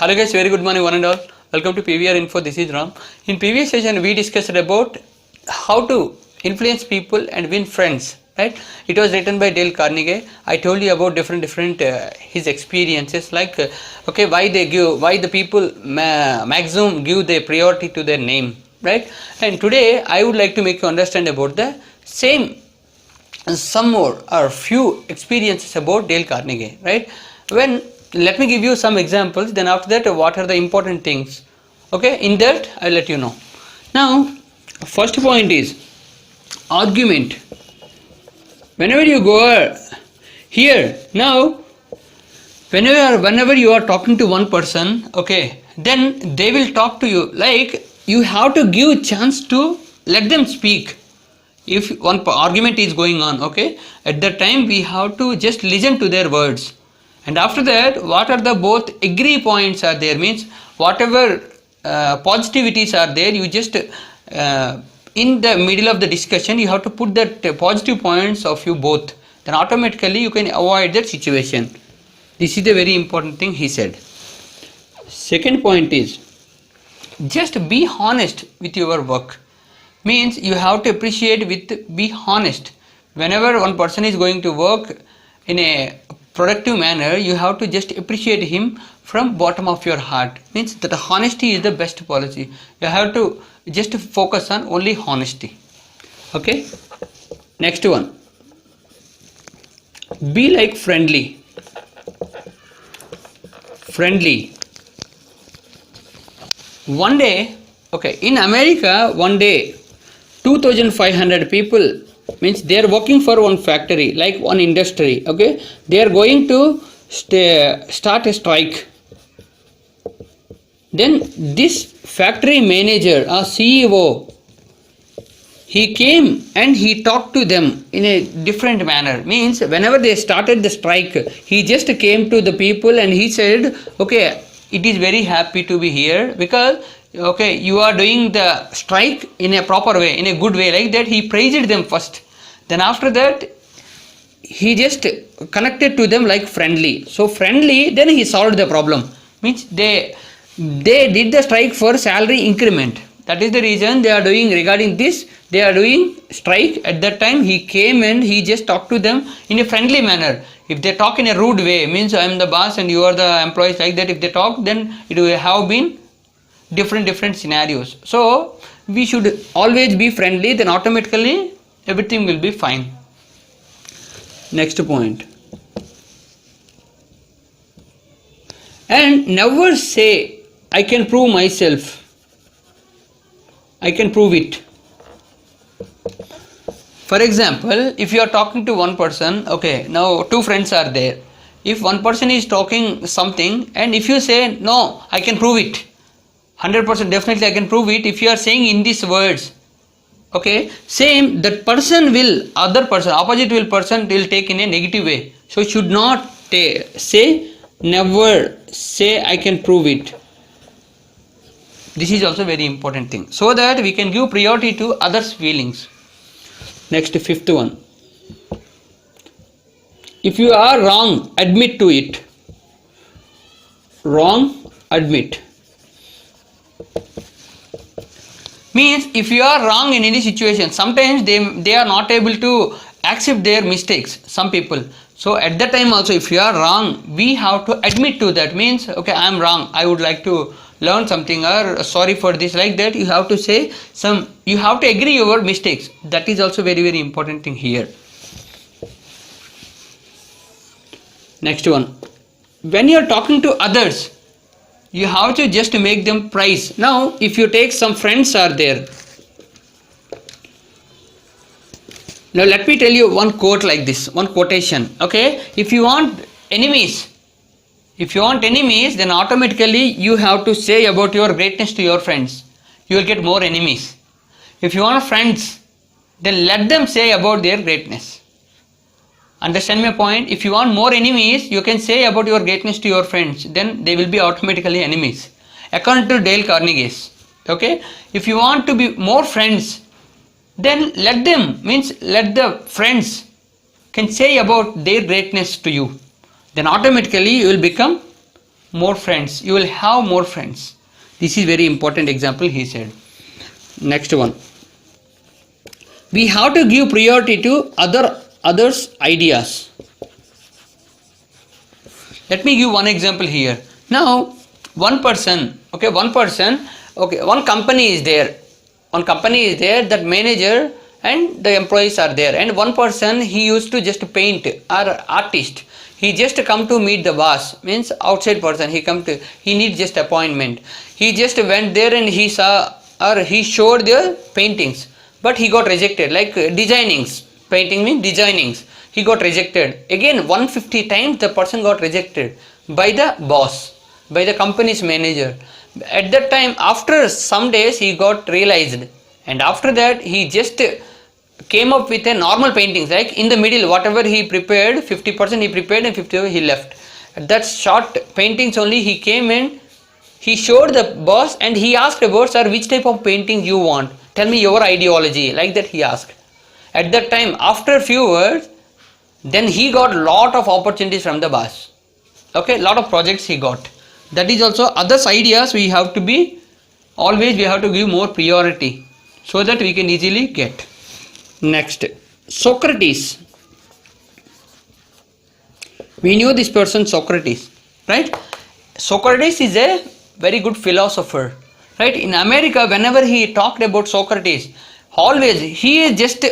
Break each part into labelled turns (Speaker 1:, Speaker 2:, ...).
Speaker 1: Hello guys, very good morning one and all. Welcome to PVR Info. This is Ram. In previous session we discussed about how to influence people and win friends. Right? It was written by Dale Carnegie. I told you about different his experiences, like okay, why the people maximum give the priority to their name, right? And today I would like to make you understand about the same some more or few experiences about Dale Carnegie, right? Let me give you some examples, then after that what are the important things, okay? In that I'll let you know. Now first point is argument. Whenever you go here, now whenever you are talking to one person, okay, then they will talk to you, like you have to give chance to let them speak. If one argument is going on, okay, at that time we have to just listen to their words, and after that what are the both agree points are there, means whatever positivities are there, you just in the middle of the discussion you have to put that positive points of you both, then automatically you can avoid that situation. This is the very important thing he said. Second point is just be honest with your work, means you have to appreciate with be honest. Whenever one person is going to work in a productive manner, you have to just appreciate him from bottom of your heart, means that honesty is the best policy. You have to just focus on only honesty, okay? Next one, be like friendly. One day, okay, in America, one day 2,500 people, means they are working for one factory, like one industry, okay, they are going to start a strike. Then this factory manager or CEO, he came and he talked to them in a different manner, means whenever they started the strike, he just came to the people and he said, okay, it is very happy to be here because okay, you are doing the strike in a proper way, in a good way, like that. He praised them first, then after that he just connected to them like friendly. So friendly, then he solved the problem, means they did the strike for salary increment. That is the reason they are doing, regarding this they are doing strike. At that time he came and he just talked to them in a friendly manner. If they talk in a rude way, means I am the boss and you are the employees, like that, if they talk, then it will have been different scenarios. So we should always be friendly, then automatically everything will be fine. Next point, and never say I can prove myself, I can prove it. For example, if you are talking to one person, okay, now two friends are there. If one person is talking something and if you say no, I can prove it, 100% definitely I can prove it, if you are saying in these words, okay, same that person will, other person, opposite will person will take in a negative way. So should not say, never say I can prove it. This is also very important thing, so that we can give priority to others' feelings. Next, fifth one, if you are wrong, admit to it. Wrong, admit. Means if you are wrong in any situation, sometimes they are not able to accept their mistakes, some people. So at that time also, if you are wrong, we have to admit to that, means okay, I am wrong, I would like to learn something, or sorry for this, like that. You have to say you have to agree your mistakes. That is also very important thing here. Next one, when you are talking to others, you have to just make them price. Now if you take some friends are there, now let me tell you one quote like this, one quotation, okay? If you want enemies, then automatically you have to say about your greatness to your friends, you will get more enemies. If you want friends, then let them say about their greatness. Understand my point? If you want more enemies, you can say about your greatness to your friends, then they will be automatically enemies, according to Dale Carnegie, okay? If you want to be more friends, then let them, means let the friends can say about their greatness to you, then automatically you will become more friends. You will have more friends. This is very important example he said. Next one. We have to give priority to others' ideas. Let me give one example here. Now, one company is there. One company is there, that manager and the employees are there, and one person, he used to just paint, or artist. He just come to meet the boss, means outside person. He needs just appointment. He just went there and he saw, or he showed the paintings, but he got rejected. Like designings, painting means designings. He got rejected. Again 150 times the person got rejected by the boss, by the company's manager. At that time, after some days, he got realized, and after that he just came up with a normal paintings, like in the middle, whatever he prepared, 50% he prepared and 50% he left. At that short paintings only, he came and he showed the boss, and he asked the boss, sir, which type of painting you want? Tell me your ideology. Like that he asked. At that time, after few words, then he got lot of opportunities from the boss. Okay, lot of projects he got. That is also others' ideas. We have to be always, we have to give more priority so that we can easily get. Next, Socrates. We knew this person Socrates, right? Socrates is a very good philosopher, right? In America, whenever he talked about Socrates, always he just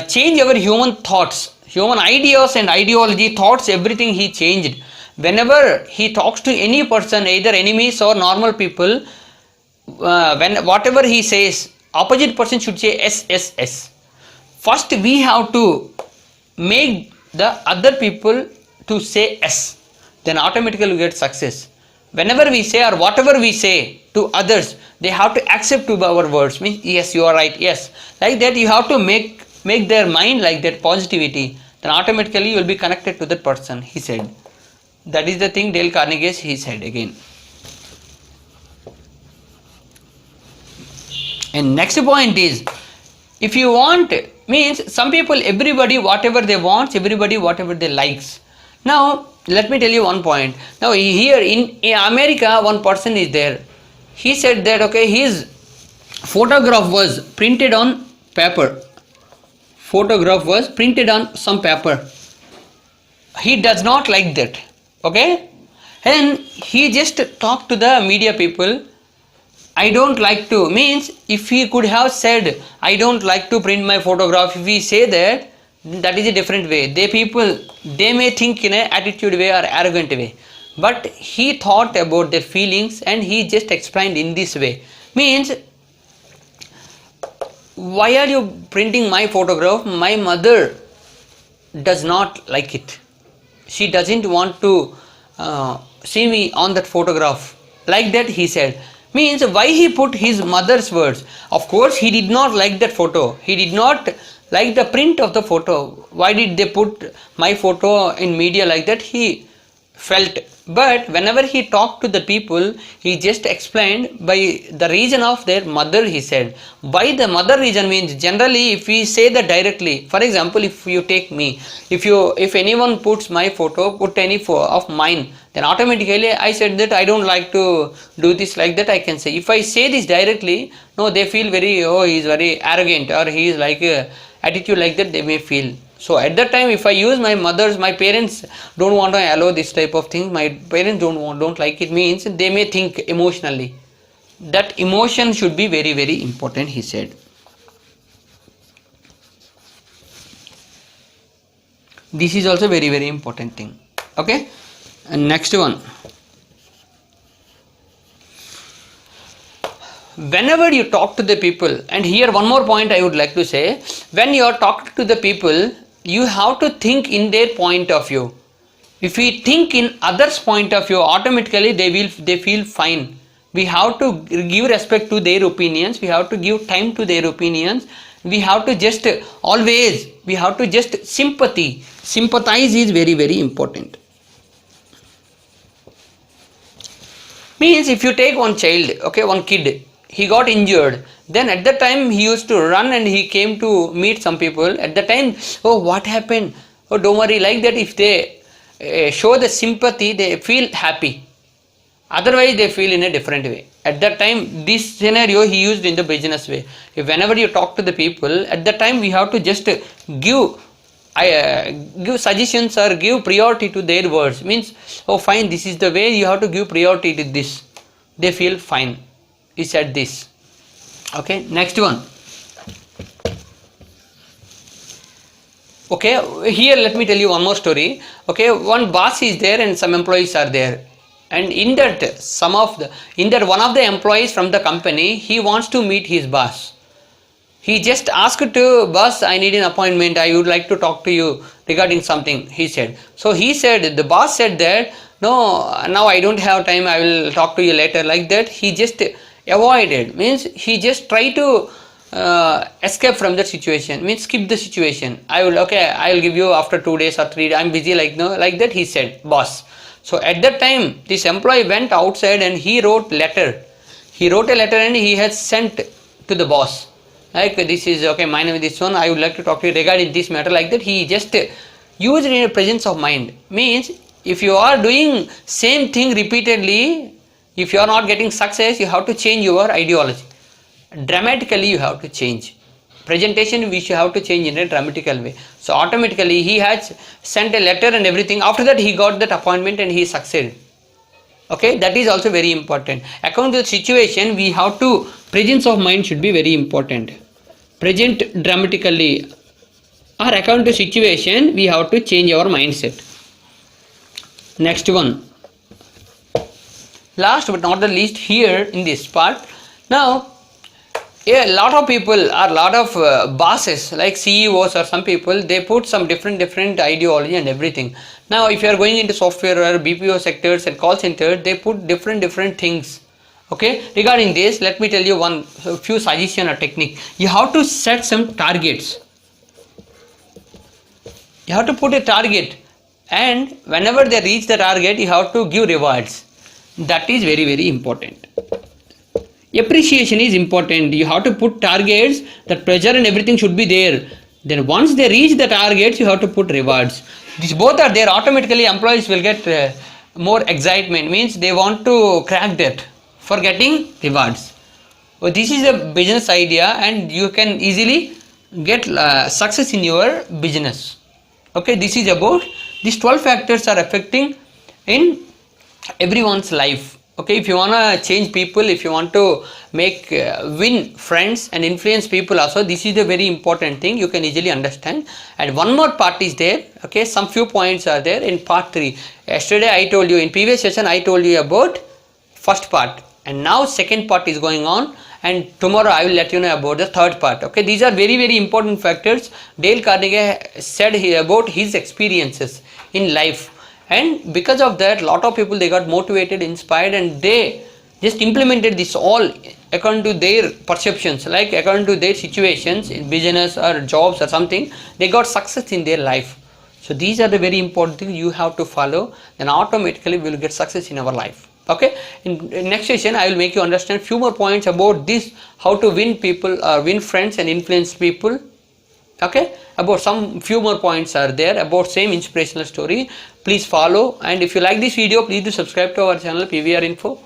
Speaker 1: changed our human thoughts, human ideas and ideology, thoughts, everything he changed. Whenever he talks to any person, either enemies or normal people, when whatever he says, opposite person should say S. First, we have to make the other people to say S. Then automatically we get success. Whenever we say or whatever we say to others, they have to accept to our words. Means yes, you are right. Yes, like that you have to make their mind like that, positivity. Then automatically you will be connected to that person. He said. That is the thing Dale Carnegie he said again. And next point is, if you want, means some people, everybody whatever they want, everybody whatever they likes. Now let me tell you one point. Now here in America, one person is there. He said that okay, his photograph was printed on paper. Photograph was printed on some paper. He does not like that. Okay, and he just talked to the media people. I don't like to, means if he could have said I don't like to print my photograph, if we say that, that is a different way. They may think in an attitude way or arrogant way, but he thought about their feelings and he just explained in this way. Means, why are you printing my photograph? My mother does not like it. She doesn't want to see me on that photograph. Like that he said. Means why he put his mother's words. Of course he did not like that photo. He did not like the print of the photo. Why did they put my photo in media like that? He felt. But whenever he talked to the people, he just explained by the reason of their mother, he said. By the mother reason means generally if we say that directly, for example, if you take me, if anyone puts my photo, put any of mine, then automatically I said that I don't like to do this like that, I can say. If I say this directly, no, they feel very, oh, he is very arrogant or he is like attitude like that, they may feel. So at that time, if I use my parents don't want to allow this type of thing, my parents don't like it, means they may think emotionally. That emotion should be very, very important, he said. This is also very, very important thing. Okay, and next one. Whenever you talk to the people, and here one more point I would like to say, when you are talking to the people, you have to think in their point of view. If we think in others' point of view, automatically they feel fine. We have to give respect to their opinions. We have to give time to their opinions. We have to just always, we have to just sympathy. Sympathize is very, very important. Means if you take one child, okay, one kid, he got injured. Then at that time he used to run and he came to meet some people. At the time, oh, what happened? Oh, don't worry. Like that, if they show the sympathy, they feel happy. Otherwise, they feel in a different way. At that time, this scenario he used in the business way. If whenever you talk to the people, at that time we have to just give give suggestions or give priority to their words. Means, oh fine, this is the way you have to give priority to this. They feel fine. He said this. Okay, next one. Okay, here let me tell you one more story. Okay, one boss is there and some employees are there, and in that one of the employees from the company, he wants to meet his boss. He just asked to boss, I need an appointment, I would like to talk to you regarding something, he said. So he said, the boss said that, no, now I don't have time, I will talk to you later, like that. He just avoided, means he just tried to escape from that situation, means skip the situation. I will give you after 2 days or 3 days, I'm busy, like that he said, boss. So at that time, this employee went outside and he wrote letter. He wrote a letter and he has sent to the boss. Like, this is, okay, my name is this one, I would like to talk to you regarding this matter, like that. He just used it in a presence of mind. Means, if you are doing same thing repeatedly, if you are not getting success, you have to change your ideology. Dramatically you have to change. Presentation which you have to change in a dramatical way. So automatically he has sent a letter and everything. After that he got that appointment and he succeeded. Okay, that is also very important. According to the situation, we have to, presence of mind should be very important. Present dramatically, or according to situation, we have to change our mindset. Next one. Last but not the least, here in this part. Now, a lot of people or lot of bosses like CEOs or some people, they put some different ideology and everything. Now if you are going into software or BPO sectors and call centers, they put different things. Okay, regarding this, let me tell you a few suggestion or technique. You have to set some targets. You have to put a target, and whenever they reach the target, you have to give rewards. That is very important. Appreciation is important. You have to put targets, that pressure and everything should be there. Then once they reach the targets, you have to put rewards. These both are there. Automatically employees will get more excitement. Means they want to crack that for getting rewards. So this is a business idea and you can easily get success in your business. Okay, this is about these 12 factors are affecting in everyone's life. Okay, if you want to change people, if you want to make win friends and influence people also, this is a very important thing you can easily understand. And one more part is there. Okay, some few points are there in part 3. Yesterday I told you, in previous session I told you about first part, and now second part is going on, and tomorrow I will let you know about the third part. Okay, these are very important factors. Dale Carnegie said here about his experiences in life. And because of that, lot of people, they got motivated, inspired, and they just implemented this all according to their perceptions, like according to their situations in business or jobs or something. They got success in their life. So these are the very important things you have to follow. Then automatically we will get success in our life. Okay, in next session I will make you understand few more points about this, how to win people, win friends and influence people. Okay, about some few more points are there about same inspirational story. Please follow, and if you like this video, please do subscribe to our channel PVR Info.